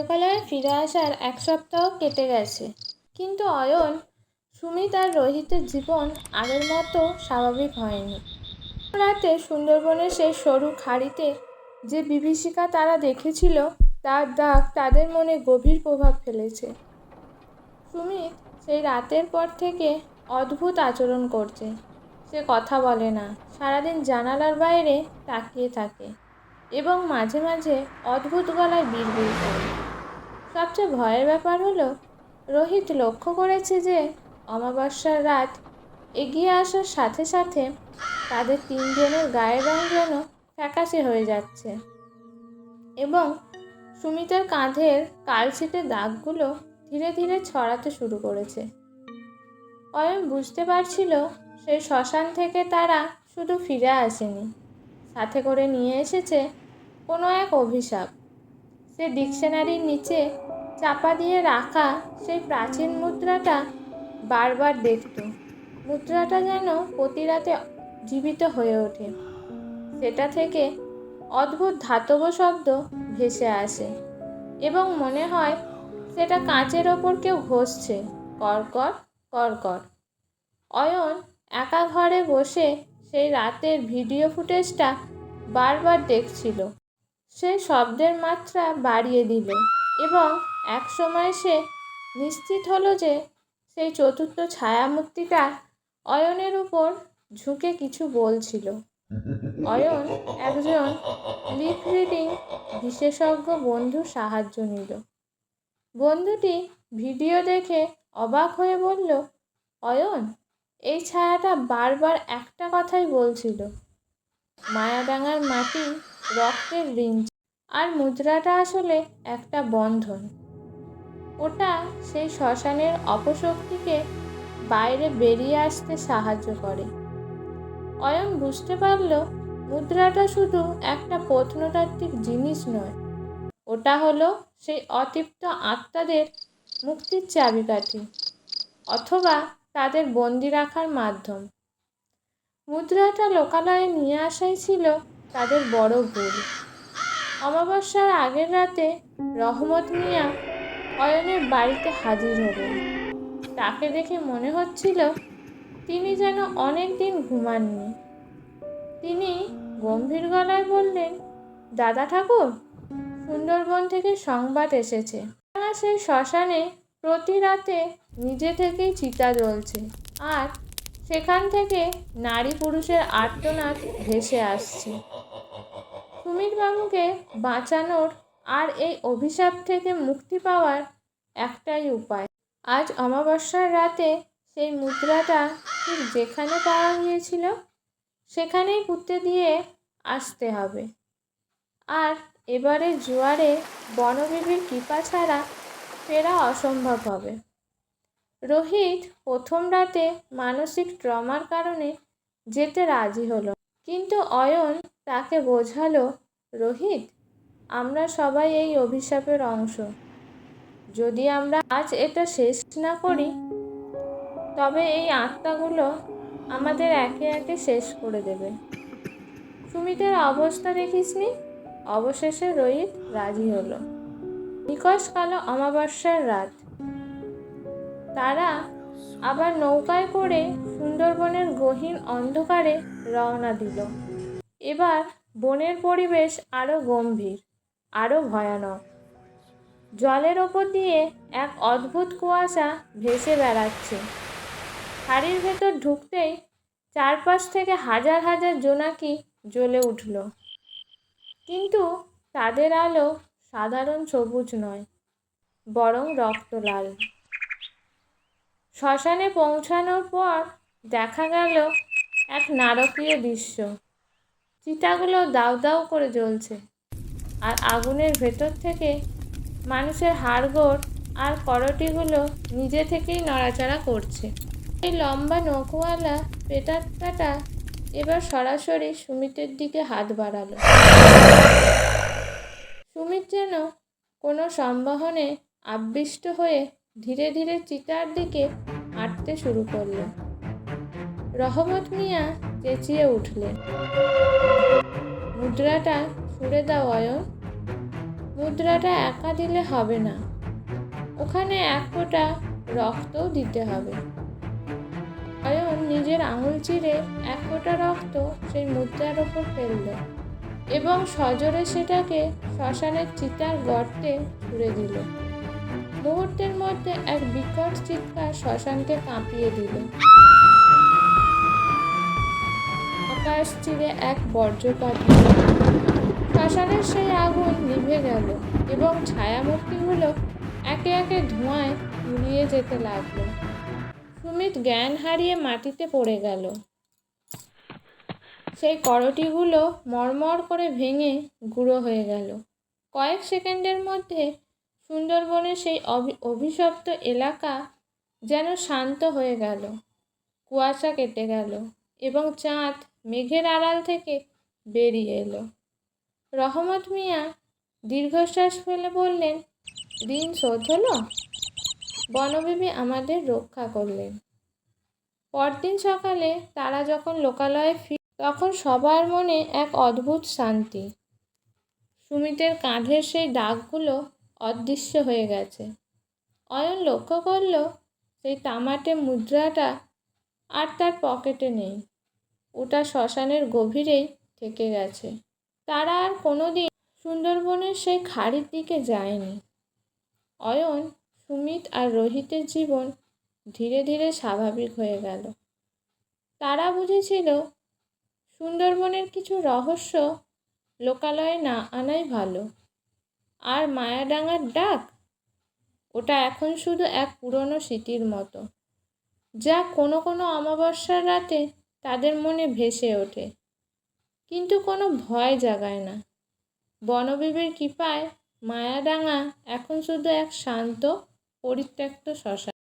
লোকালয়ে ফিরে আসার 1 সপ্তাহ কেটে গেছে, কিন্তু অয়ন, সুমিত আর রোহিতের জীবন আগের মতো স্বাভাবিক হয়নি। রাতে সুন্দরবনের সেই সরু খাড়িতে যে বিভীষিকা তারা দেখেছিল তার দাগ তাদের মনে গভীর প্রভাব ফেলেছে। সুমিত সেই রাতের পর থেকে অদ্ভুত আচরণ করছে। সে কথা বলে না, সারাদিন জানালার বাইরে তাকিয়ে থাকে এবং মাঝে মাঝে অদ্ভুত গলায় বিড়বিড় করে। সবচেয়ে ভয়ের ব্যাপার হলো, রোহিত লক্ষ্য করেছে যে অমাবস্যার রাত এগিয়ে আসার সাথে সাথে তাদের তিনজনের গায়ের রং যেন ফ্যাকাশে হয়ে যাচ্ছে এবং সুমিতের কাঁধের কালছিটে দাগগুলো ধীরে ধীরে ছড়াতে শুরু করেছে। অয়ন বুঝতে পারছিল সেই শ্মশান থেকে তারা শুধু ফিরে আসেনি, সাথে করে নিয়ে এসেছে কোনো এক অভিশাপ। সে ডিকশনারির নিচে চাপা দিয়ে রাখা সেই প্রাচীন মুদ্রাটা বারবার দেখত। মুদ্রাটা যেন প্রতি রাতে জীবিত হয়ে ওঠে। সেটা থেকে অদ্ভুত ধাতব শব্দ ভেসে আসে এবং মনে হয় সেটা কাঁচের ওপর কেউ ঘষছে, কড়কড় কড়কড়। অয়ন একা ঘরে বসে সেই রাতের ভিডিও ফুটেজটা বারবার দেখছিল। সে শব্দের মাত্রা বাড়িয়ে দিল এবং একসময় সে নিশ্চিত হলো যে সেই চতুর্থ ছায়ামূর্তিটা অয়নের উপর ঝুঁকে কিছু বলছিল। অয়ন একজন লিপ রিডিং বিশেষজ্ঞ বন্ধুর সাহায্য নিল। বন্ধুটি ভিডিও দেখে অবাক হয়ে বলল, অয়ন, এই ছায়াটা বারবার একটা কথাই বলছিল, মায়াডাঙ্গার মাটি রক্তের ঋণ, আর মুদ্রাটা আসলে একটা বন্ধন। ওটা সেই শ্মশানের অপশক্তিকে বাইরে বেরিয়ে আসতে সাহায্য করে। অয়ন বুঝতে পারল, মুদ্রাটা শুধু একটা প্রত্নতাত্ত্বিক জিনিস নয়, ওটা হলো সেই অতৃপ্ত আত্মাদের মুক্তির চাবিকাঠি, অথবা তাদের বন্দি রাখার মাধ্যম। মুদ্রাটা লোকালয়ে নিয়ে আসাই ছিল তাদের বড় ভুল। অমাবস্যার আগের রাতে রহমত মিয়া অয়নের বাড়িতে হাজির হলেন। তাকে দেখে মনে হচ্ছিল তিনি যেন অনেক দিন ঘুমাননি। তিনি গম্ভীর গলায় বললেন, দাদা ঠাকুর, সুন্দরবন থেকে সংবাদ এসেছে। সেই শ্মশানে প্রতি রাতে নিজে থেকেই চিতা জ্বলছে, আর সেখান থেকে নারী পুরুষের আর্তনাদ ভেসে আসছে। সুমিতবাবুকে বাঁচানোর আর এই অভিশাপ থেকে মুক্তি পাওয়ার একটাই উপায়। আজ অমাবস্যার রাতে সেই মুদ্রাটা ঠিক যেখানে পাওয়া গিয়েছিল সেখানেই পুঁতে দিয়ে আসতে হবে। আর এবারে জোয়ারে বনবিবির কৃপা ছাড়া ফেরা অসম্ভব হবে। রোহিত প্রথম রাতে মানসিক ট্রমার কারণে যেতে রাজি হলো, কিন্তু অয়ন তাকে বোঝালো, রোহিত, আমরা সবাই এই অভিশাপের অংশ। যদি আমরা আজ এটা শেষ না করি তবে এই আত্মাগুলো আমাদের একে একে শেষ করে দেবে। সুমিতের অবস্থা দেখিসনি? অবশেষে রোহিত রাজি হলো। নিকষ কালো অমাবস্যার রাত। তারা আবার নৌকায় করে সুন্দরবনের গহীন অন্ধকারে রওনা দিল। এবার বনের পরিবেশ আরও গম্ভীর, আরও ভয়ানক। জলের ওপর দিয়ে এক অদ্ভুত কুয়াশা ভেসে বেড়াচ্ছে। খাড়ির ভেতর ঢুকতেই চারপাশ থেকে হাজার হাজার জোনাকি জ্বলে উঠল, কিন্তু তাদের আলো সাধারণ সবুজ নয়, বরং রক্তলাল। শ্মশানে পৌঁছানোর পর দেখা গেল এক নারকীয় দৃশ্য। চিতাগুলো দাউ দাউ করে জ্বলছে, আর আগুনের ভেতর থেকে মানুষের হাড়গোড় আর করটিগুলো নিজে থেকেই নড়াচড়া করছে। এই লম্বা নৌকোওয়ালা প্রেতাত্মাটা এবার সরাসরি সুমিতের দিকে হাত বাড়ালো। সুমিত যেন কোনো সম্বাহনে আবিষ্ট হয়ে ধীরে ধীরে চিতার দিকে হাঁটতে শুরু করলো। রহমত মিয়া চেঁচিয়ে উঠলেন, মুদ্রাটা ছুঁড়ে দাও অয়ন। মুদ্রাটা একা দিলে হবে না, ওখানে এক ফোঁটা রক্তও দিতে হবে। অয়ন নিজের আঙুল চিরে এক ফোঁটা রক্ত সেই মুদ্রার ওপর ফেলল এবং সজোরে সেটাকে শ্মশানের চিতার গর্তে ছুঁড়ে দিল। মুহূর্তের মধ্যে এক বিকট চিৎকার শ্মশানকে কাঁপিয়ে দিল। আকাশ চিরে এক বজ্রপাত হল। শ্মশানের সেই আগুন নিভে গেল এবং ছায়ামূর্তিগুলো একে একে ধোঁয়ায় মিলিয়ে যেতে লাগলো। সুমিত জ্ঞান হারিয়ে মাটিতে পড়ে গেল। সেই করটিগুলো মরমর করে ভেঙে গুঁড়ো হয়ে গেল। কয়েক সেকেন্ডের মধ্যে সুন্দরবনের সেই অভিশপ্ত এলাকা যেন শান্ত হয়ে গেল। কুয়াশা কেটে গেল এবং চাঁদ মেঘের আড়াল থেকে বেরিয়ে এলো। রহমত মিয়া দীর্ঘশ্বাস ফেলে বললেন, ঋণ শোধ হলো? বনবিবি আমাদের রক্ষা করলেন। পরদিন সকালে তারা যখন লোকালয়ে তখন সবার মনে এক অদ্ভুত শান্তি। সুমিতের কাঁধের সেই দাগগুলো অদৃশ্য হয়ে গেছে। অয়ন লক্ষ্য করল সেই তামাটে মুদ্রাটা আর তার পকেটে নেই। ওটা শ্মশানের গভীরেই থেকে গেছে। তারা আর কোনোদিন সুন্দরবনের সেই খাড়ির দিকে যায়নি। অয়ন, সুমিত আর রোহিতের জীবন ধীরে ধীরে স্বাভাবিক হয়ে গেল। তারা বুঝেছিল সুন্দরবনের কিছু রহস্য লোকালয়ে না আনাই ভালো। আর মায়াডাঙ্গার ডাক, ওটা এখন শুধু এক পুরনো স্মৃতির মতো, যা কোনো কোনো অমাবস্যার রাতে তাদের মনে ভেসে ওঠে, কিন্তু কোনো ভয় জাগায় না। বনবিবির কৃপায় মায়াডাঙ্গা এখন শুধু এক শান্ত পরিত্যক্ত শ্মশান।